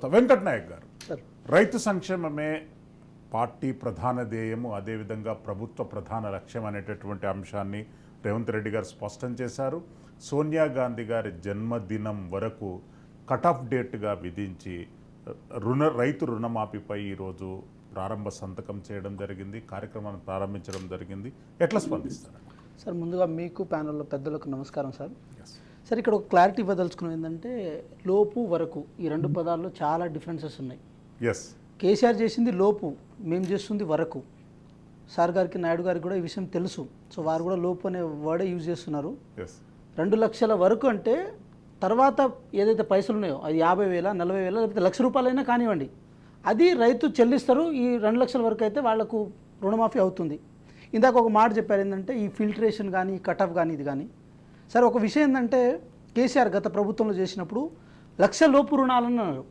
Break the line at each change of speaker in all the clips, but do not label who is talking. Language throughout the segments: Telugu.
వెంకట్ నాయక్ గారు,
సార్
రైతు సంక్షేమమే పార్టీ ప్రధాన ధ్యేయము, అదేవిధంగా ప్రభుత్వ ప్రధాన లక్ష్యం అనేటటువంటి అంశాన్ని రేవంత్ రెడ్డి గారు స్పష్టం చేశారు. సోనియా గాంధీ గారి జన్మదినం వరకు కట్ ఆఫ్ డేట్గా విధించి రైతు రుణమాఫీపై ఈరోజు ప్రారంభ సంతకం చేయడం జరిగింది, కార్యక్రమాన్ని ప్రారంభించడం జరిగింది. ఎట్లా స్పందిస్తారు?
సార్ ముందుగా మీకు ప్యానల్లో పెద్దలకు నమస్కారం సార్. సార్ ఇక్కడ ఒక క్లారిటీ ఇవ్వదలుచుకున్నది ఏంటంటే లోపు వరకు ఈ రెండు పదాల్లో చాలా డిఫరెన్సెస్ ఉన్నాయి.
ఎస్,
కేసీఆర్ చేసింది లోపు, మేము చేస్తుంది వరకు. సార్ గారికి నాయుడు గారికి కూడా ఈ విషయం తెలుసు. సో వారు కూడా లోపు అనే వర్డే యూజ్ చేస్తున్నారు. 2 లక్షల వరకు అంటే తర్వాత ఏదైతే పైసలు ఉన్నాయో అది 50,000, 40,000 లేకపోతే ₹1,00,000 అయినా కానివ్వండి, అది రైతు చెల్లిస్తారు. ఈ 2 లక్షల వరకు అయితే వాళ్లకు రుణమాఫీ అవుతుంది. ఇందాక ఒక మాట చెప్పారు ఏంటంటే ఈ ఫిల్టరేషన్ కానీ కట్ ఆఫ్ కానీ ఇది కానీ. సార్ ఒక విషయం ఏంటంటే కేసీఆర్ గత ప్రభుత్వంలో చేసినప్పుడు 1,00,000 లోపు రుణాలు అన్నారు.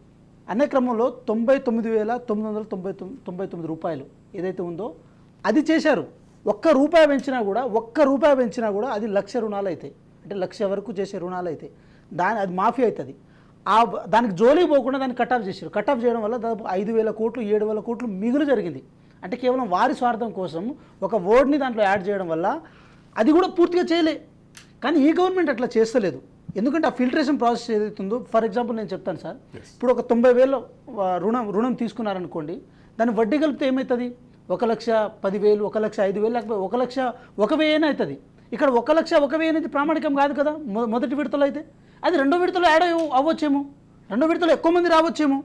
అనే క్రమంలో 99,999 రూపాయలు ఏదైతే ఉందో అది చేశారు. ₹1 పెంచినా కూడా అది 1,00,000 రుణాలు అవుతాయి. అంటే 1,00,000 వరకు చేసే రుణాలు అయితే అది మాఫీ అవుతుంది. దానికి జోలికి పోకుండా దాన్ని కట్ ఆఫ్ చేశారు. కట్ ఆఫ్ చేయడం వల్ల దాదాపు 5,000 కోట్లు 7,000 కోట్లు మిగులు జరిగింది. అంటే కేవలం వారి స్వార్థం కోసం ఒక వర్డ్ని దాంట్లో యాడ్ చేయడం వల్ల అది కూడా పూర్తిగా చేయలే. కానీ ఈ గవర్నమెంట్ అట్లా చేస్తలేదు. ఎందుకంటే ఆ ఫిల్టరేషన్ ప్రాసెస్ ఏదైతుందో, ఫర్ ఎగ్జాంపుల్ నేను చెప్తాను సార్, ఇప్పుడు ఒక 90,000 రుణం తీసుకున్నారనుకోండి, దాన్ని వడ్డీ కలిపితే ఏమవుతుంది? 1,10,000, 1,05,000 లేకపోతే 1,01,000 అవుతుంది. ఇక్కడ 1,01,000 అనేది ప్రామాణికం కాదు కదా. మొదటి విడతలో అయితే అది రెండో విడతలో యాడ్ అవ్వచ్చేమో, రెండో విడతలో ఎక్కువ మంది రావచ్చేమో.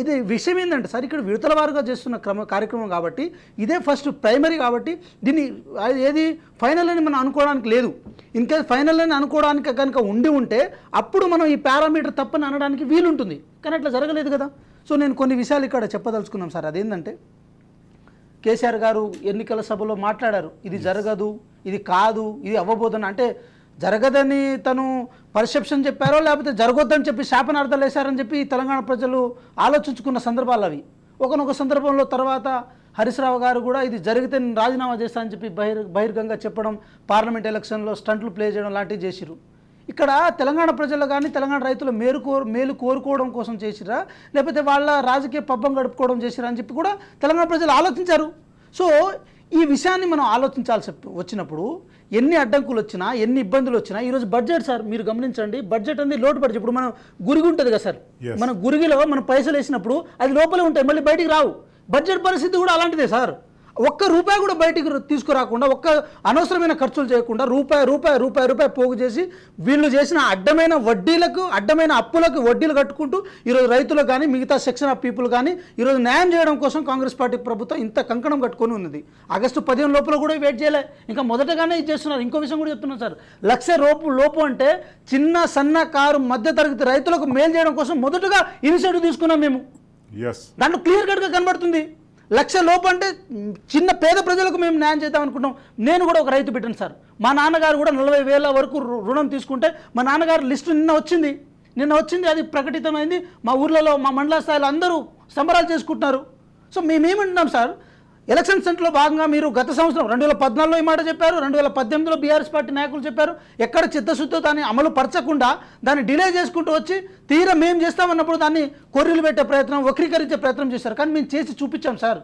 ఇది విషయం ఏంటంటే సార్, ఇక్కడ విడతల వారుగా చేస్తున్న కార్యక్రమం కాబట్టి ఇదే ఫస్ట్ ప్రైమరీ కాబట్టి దీన్ని ఏది ఫైనల్ అని మనం అనుకోవడానికి లేదు. ఇన్కేస్ ఫైనల్ అని అనుకోవడానికి కనుక ఉంటే అప్పుడు మనం ఈ పారామీటర్ తప్పని అనడానికి వీలుంటుంది. కానీ అట్లా జరగలేదు కదా. సో నేను కొన్ని విషయాలు ఇక్కడ చెప్పదలుచుకున్నాం సార్. అదేంటంటే కేసీఆర్ గారు ఎన్నికల సభలో మాట్లాడారు, ఇది జరగదు, ఇది కాదు, ఇది అవ్వబోదని. అంటే జరగదని తను పర్సెప్షన్ చెప్పారో లేకపోతే జరగొద్దని చెప్పి శాపనార్థాలు వేశారని చెప్పి తెలంగాణ ప్రజలు ఆలోచించుకున్న సందర్భాలు అవి. ఒకనొక సందర్భంలో తర్వాత హరీష్ రావు గారు కూడా ఇది జరిగితే నేను రాజీనామా చేస్తానని చెప్పి బహిర్గంగా చెప్పడం, పార్లమెంట్ ఎలక్షన్లో స్టంట్లు ప్లే చేయడం లాంటివి చేసిరు. ఇక్కడ తెలంగాణ ప్రజలు కానీ తెలంగాణ రైతులు మేలు కోరుకోవడం కోసం చేసిరా లేకపోతే వాళ్ళ రాజకీయ పబ్బం గడుపుకోవడం చేసిరా అని చెప్పి కూడా తెలంగాణ ప్రజలు ఆలోచించారు. సో ఈ విషయాన్ని మనం ఆలోచించాల్సి వచ్చినప్పుడు ఎన్ని అడ్డంకులు వచ్చినా ఎన్ని ఇబ్బందులు వచ్చినా ఈరోజు బడ్జెట్ సార్ మీరు గమనించండి, బడ్జెట్ అనేది లోటు బడ్జెట్. ఇప్పుడు మనం గురిగి ఉంటుంది కదా సార్, మన గురిగిలో మనం పైసలు వేసినప్పుడు అది లోపలే ఉంటాయి, మళ్ళీ బయటికి రావు. బడ్జెట్ పరిస్థితి కూడా అలాంటిదే సార్. ₹1 కూడా బయటికి తీసుకురాకుండా, అనవసరమైన ఖర్చులు చేయకుండా రూపాయి పోగు చేసి వీళ్ళు చేసిన అడ్డమైన వడ్డీలకు, అడ్డమైన అప్పులకు వడ్డీలు కట్టుకుంటూ ఈరోజు రైతులకు కానీ మిగతా సెక్షన్ ఆఫ్ పీపుల్ కానీ ఈరోజు న్యాయం చేయడం కోసం కాంగ్రెస్ పార్టీ ప్రభుత్వం ఇంత కంకణం కట్టుకొని ఉన్నది. ఆగస్టు 15 లోపల కూడా వెయిట్ చేయలే, ఇంకా మొదటగానే ఇది చేస్తున్నారు. ఇంకో విషయం కూడా చెప్తున్నాను సార్, 1,00,000 లోపు అంటే చిన్న సన్న కారు మధ్యతరగతి రైతులకు మేలు చేయడం కోసం మొదటగా ఇనిషియేటివ్ తీసుకున్నాం మేము. దాంట్లో క్లియర్ కట్గా కనబడుతుంది. 1,00,000 లోపు అంటే చిన్న పేద ప్రజలకు మేము న్యాయం చేద్దాం అనుకుంటాం. నేను కూడా ఒక రైతు బిడ్డను సార్. మా నాన్నగారు కూడా 40,000 వరకు రుణం తీసుకుంటే మా నాన్నగారు లిస్టు నిన్న వచ్చింది, అది ప్రకటితమైంది. మా ఊర్లలో మా మండల స్థాయిలో అందరూ సంబరాలు చేసుకుంటున్నారు. సో మేమేమంటున్నాం సార్, ఎలక్షన్ సెంటర్లో భాగంగా మీరు గత సంవత్సరం 2014లో ఈ మాట చెప్పారు, 2018లో బీఆర్ఎస్ పార్టీ నాయకులు చెప్పారు. ఎక్కడ చిత్తశుద్ధితో దాన్ని అమలు పరచకుండా దాన్ని డిలే చేసుకుంటూ వచ్చి తీరా మేము చేస్తామన్నప్పుడు దాన్ని కొర్రీలు పెట్టే ప్రయత్నం, వక్రీకరించే ప్రయత్నం చేశారు. కానీ మేము చేసి చూపించాం సార్.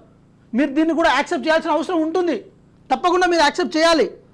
మీరు దీన్ని కూడా యాక్సెప్ట్ చేయాల్సిన అవసరం ఉంటుంది. తప్పకుండా మీరు యాక్సెప్ట్ చేయాలి.